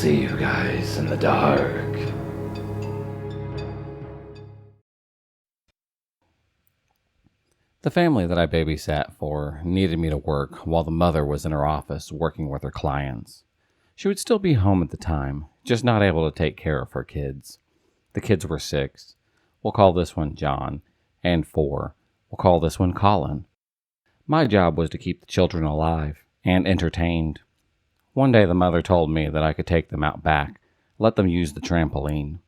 see you guys in the dark. The family that I babysat for needed me to work while the mother was in her office working with her clients. She would still be home at the time, just not able to take care of her kids. The kids were 6. We'll call this one John, and 4. We'll call this one Colin. My job was to keep the children alive and entertained. One day the mother told me that I could take them out back, let them use the trampoline.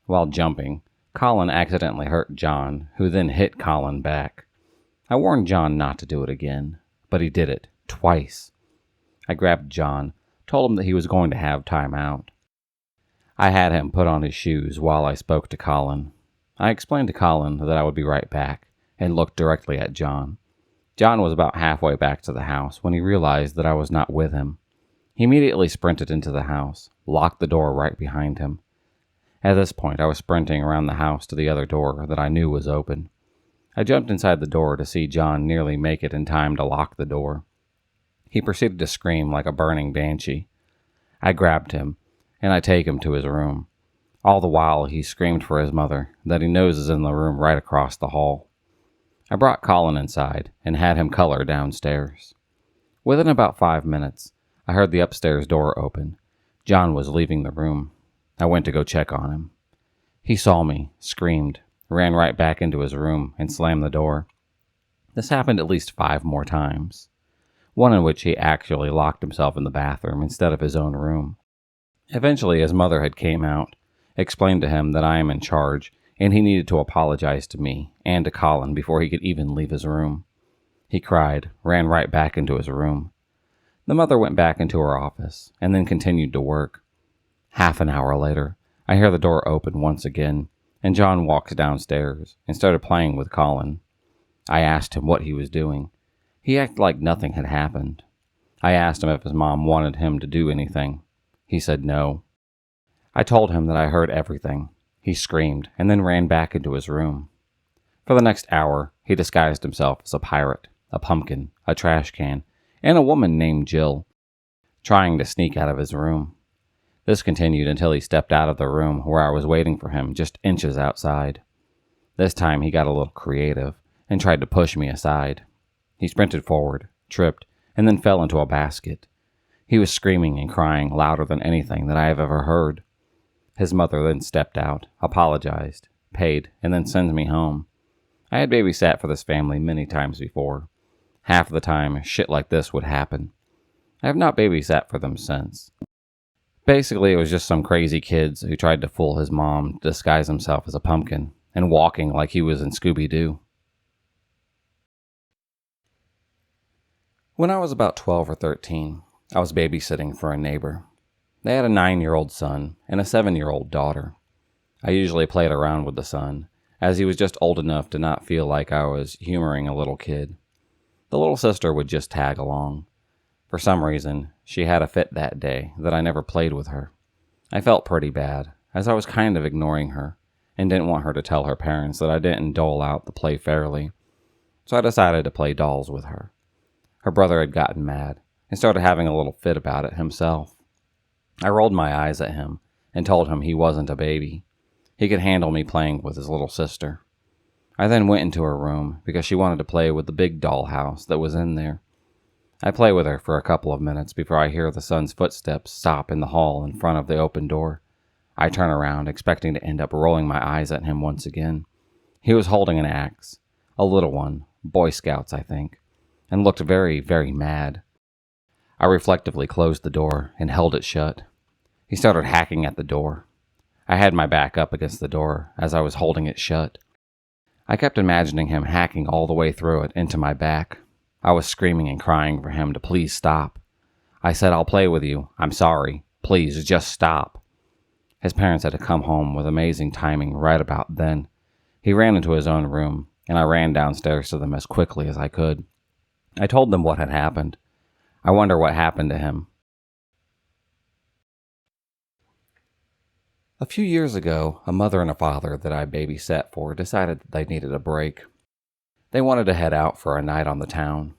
While jumping, Colin accidentally hurt John, who then hit Colin back. I warned John not to do it again, but he did it, twice. I grabbed John, told him that he was going to have time out. I had him put on his shoes while I spoke to Colin. I explained to Colin that I would be right back, and looked directly at John. John was about halfway back to the house when he realized that I was not with him. He immediately sprinted into the house, locked the door right behind him. At this point, I was sprinting around the house to the other door that I knew was open. I jumped inside the door to see John nearly make it in time to lock the door. He proceeded to scream like a burning banshee. I grabbed him, and I take him to his room. All the while, he screamed for his mother that he knows is in the room right across the hall. I brought Colin inside and had him color downstairs. Within about 5 minutes, I heard the upstairs door open. John was leaving the room. I went to go check on him. He saw me, screamed, ran right back into his room, and slammed the door. This happened at least 5 more times, one in which he actually locked himself in the bathroom instead of his own room. Eventually, his mother had came out, explained to him that I am in charge, and he needed to apologize to me and to Colin before he could even leave his room. He cried, ran right back into his room. The mother went back into her office, and then continued to work. Half an hour later, I hear the door open once again, and John walks downstairs and started playing with Colin. I asked him what he was doing. He acted like nothing had happened. I asked him if his mom wanted him to do anything. He said no. I told him that I heard everything. He screamed and then ran back into his room. For the next hour, he disguised himself as a pirate, a pumpkin, a trash can, and a woman named Jill, trying to sneak out of his room. This continued until he stepped out of the room where I was waiting for him just inches outside. This time he got a little creative and tried to push me aside. He sprinted forward, tripped, and then fell into a basket. He was screaming and crying louder than anything that I have ever heard. His mother then stepped out, apologized, paid, and then sent me home. I had babysat for this family many times before. Half of the time, shit like this would happen. I have not babysat for them since. Basically, it was just some crazy kids who tried to fool his mom to disguise himself as a pumpkin and walking like he was in Scooby-Doo. When I was about 12 or 13, I was babysitting for a neighbor. They had a 9-year-old son and a 7-year-old daughter. I usually played around with the son, as he was just old enough to not feel like I was humoring a little kid. The little sister would just tag along. For some reason, she had a fit that day that I never played with her. I felt pretty bad, as I was kind of ignoring her, and didn't want her to tell her parents that I didn't dole out the play fairly. So I decided to play dolls with her. Her brother had gotten mad, and started having a little fit about it himself. I rolled my eyes at him, and told him he wasn't a baby. He could handle me playing with his little sister. I then went into her room, because she wanted to play with the big dollhouse that was in there. I play with her for a couple of minutes before I hear the son's footsteps stop in the hall in front of the open door. I turn around, expecting to end up rolling my eyes at him once again. He was holding an axe, a little one, Boy Scouts, I think, and looked very, very mad. I reflectively closed the door and held it shut. He started hacking at the door. I had my back up against the door as I was holding it shut. I kept imagining him hacking all the way through it into my back. I was screaming and crying for him to please stop. I said, "I'll play with you. I'm sorry. Please, just stop." His parents had to come home with amazing timing right about then. He ran into his own room, and I ran downstairs to them as quickly as I could. I told them what had happened. I wonder what happened to him. A few years ago, a mother and a father that I babysat for decided that they needed a break. They wanted to head out for a night on the town.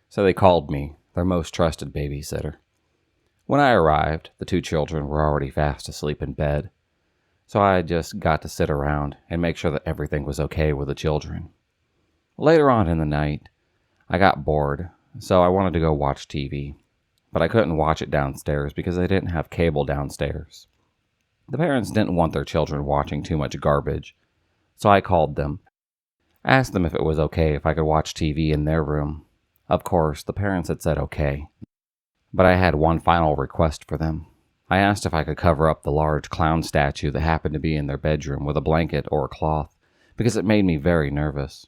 So they called me, their most trusted babysitter. When I arrived, the two children were already fast asleep in bed, so I just got to sit around and make sure that everything was okay with the children. Later on in the night, I got bored, so I wanted to go watch TV, but I couldn't watch it downstairs because they didn't have cable downstairs. The parents didn't want their children watching too much garbage, so I called them, asked them if it was okay if I could watch TV in their room. Of course, the parents had said okay, but I had one final request for them. I asked if I could cover up the large clown statue that happened to be in their bedroom with a blanket or a cloth, because it made me very nervous.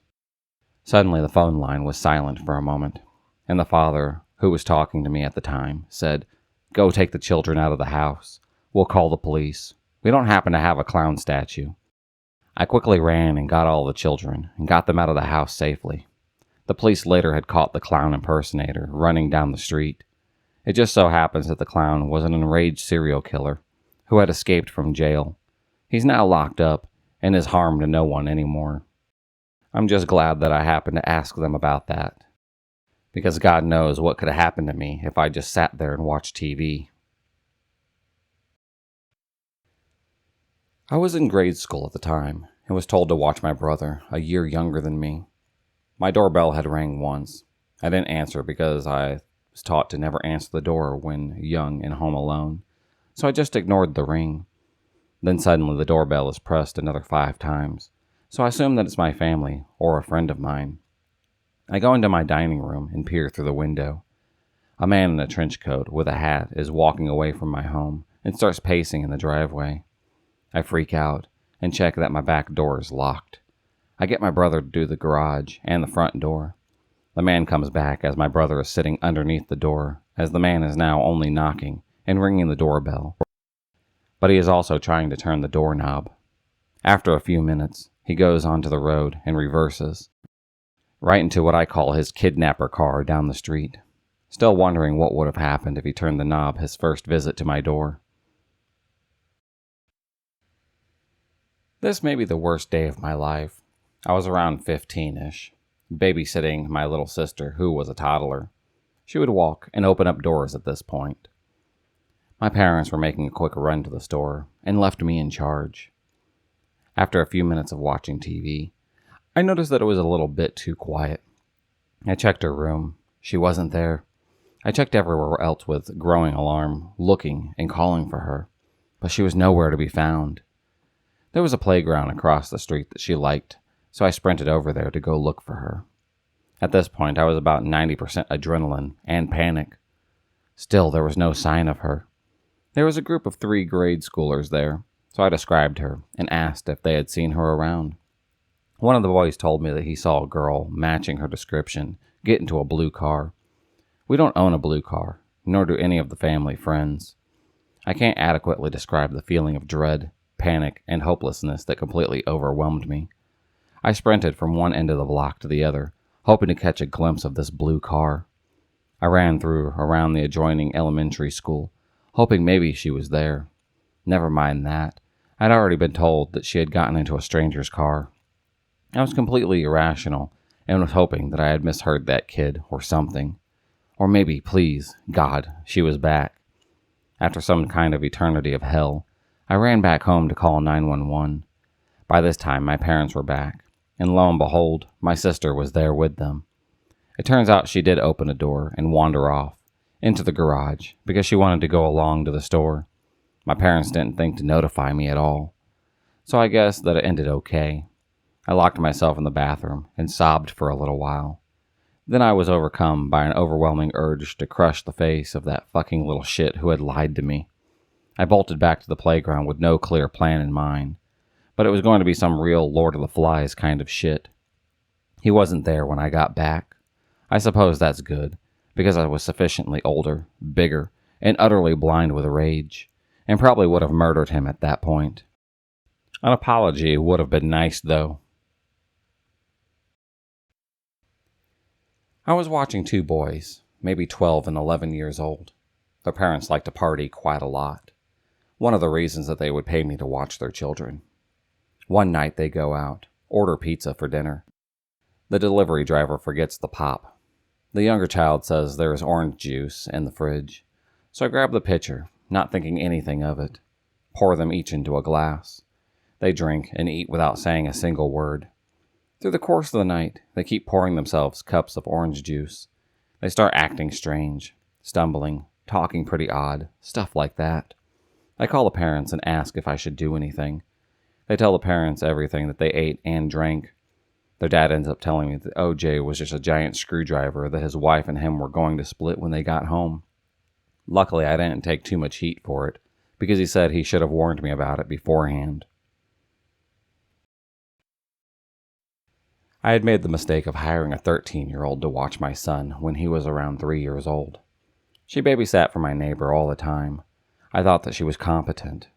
Suddenly the phone line was silent for a moment, and the father, who was talking to me at the time, said, "Go take the children out of the house. We'll call the police. We don't happen to have a clown statue." I quickly ran and got all the children and got them out of the house safely. The police later had caught the clown impersonator running down the street. It just so happens that the clown was an enraged serial killer who had escaped from jail. He's now locked up and is harm to no one anymore. I'm just glad that I happened to ask them about that, because God knows what could have happened to me if I just sat there and watched TV. I was in grade school at the time and was told to watch my brother, a year younger than me. My doorbell had rang once. I didn't answer because I was taught to never answer the door when young and home alone, so I just ignored the ring. Then suddenly the doorbell is pressed another 5 times, so I assume that it's my family or a friend of mine. I go into my dining room and peer through the window. A man in a trench coat with a hat is walking away from my home and starts pacing in the driveway. I freak out and check that my back door is locked. I get my brother to do the garage and the front door. The man comes back as my brother is sitting underneath the door, as the man is now only knocking and ringing the doorbell. But he is also trying to turn the doorknob. After a few minutes, he goes onto the road and reverses, right into what I call his kidnapper car down the street, still wondering what would have happened if he turned the knob his first visit to my door. This may be the worst day of my life. I was around 15-ish, babysitting my little sister, who was a toddler. She would walk and open up doors at this point. My parents were making a quick run to the store and left me in charge. After a few minutes of watching TV, I noticed that it was a little bit too quiet. I checked her room. She wasn't there. I checked everywhere else with growing alarm, looking and calling for her, but she was nowhere to be found. There was a playground across the street that she liked, so I sprinted over there to go look for her. At this point, I was about 90% adrenaline and panic. Still, there was no sign of her. There was a group of 3 grade schoolers there, so I described her and asked if they had seen her around. One of the boys told me that he saw a girl matching her description get into a blue car. We don't own a blue car, nor do any of the family friends. I can't adequately describe the feeling of dread, panic, and hopelessness that completely overwhelmed me. I sprinted from one end of the block to the other, hoping to catch a glimpse of this blue car. I ran through around the adjoining elementary school, hoping maybe she was there. Never mind that. I'd already been told that she had gotten into a stranger's car. I was completely irrational and was hoping that I had misheard that kid or something. Or maybe, please, God, she was back. After some kind of eternity of hell, I ran back home to call 911. By this time, my parents were back, and lo and behold, my sister was there with them. It turns out she did open a door and wander off into the garage because she wanted to go along to the store. My parents didn't think to notify me at all, so I guess that it ended okay. I locked myself in the bathroom and sobbed for a little while. Then I was overcome by an overwhelming urge to crush the face of that fucking little shit who had lied to me. I bolted back to the playground with no clear plan in mind, but it was going to be some real Lord of the Flies kind of shit. He wasn't there when I got back. I suppose that's good, because I was sufficiently older, bigger, and utterly blind with rage, and probably would have murdered him at that point. An apology would have been nice, though. I was watching 2 boys, maybe 12 and 11 years old. Their parents liked to party quite a lot. One of the reasons that they would pay me to watch their children. One night they go out, order pizza for dinner. The delivery driver forgets the pop. The younger child says there is orange juice in the fridge, So I grab the pitcher, not thinking anything of it, pour them each into a glass. They drink and eat without saying a single word. Through the course of the night, they keep pouring themselves cups of orange juice. They start acting strange, stumbling, talking pretty odd, stuff like that. I call the parents and ask if I should do anything. They tell the parents everything that they ate and drank. Their dad ends up telling me that OJ was just a giant screwdriver that his wife and him were going to split when they got home. Luckily, I didn't take too much heat for it, because he said he should have warned me about it beforehand. I had made the mistake of hiring a 13-year-old to watch my son when he was around 3 years old. She babysat for my neighbor all the time. I thought that she was competent.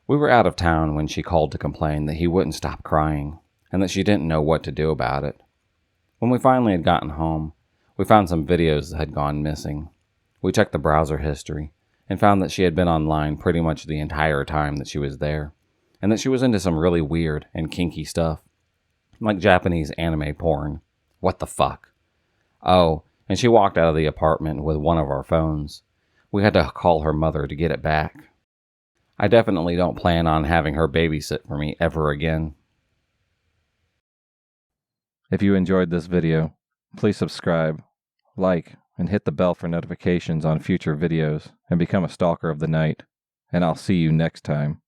We were out of town when she called to complain that he wouldn't stop crying, and that she didn't know what to do about it. When we finally had gotten home, we found some videos that had gone missing. We checked the browser history, and found that she had been online pretty much the entire time that she was there, and that she was into some really weird and kinky stuff, like Japanese anime porn. What the fuck? Oh, and she walked out of the apartment with one of our phones. We had to call her mother to get it back. I definitely don't plan on having her babysit for me ever again. If you enjoyed this video, please subscribe, like, and hit the bell for notifications on future videos, and become a stalker of the night. And I'll see you next time.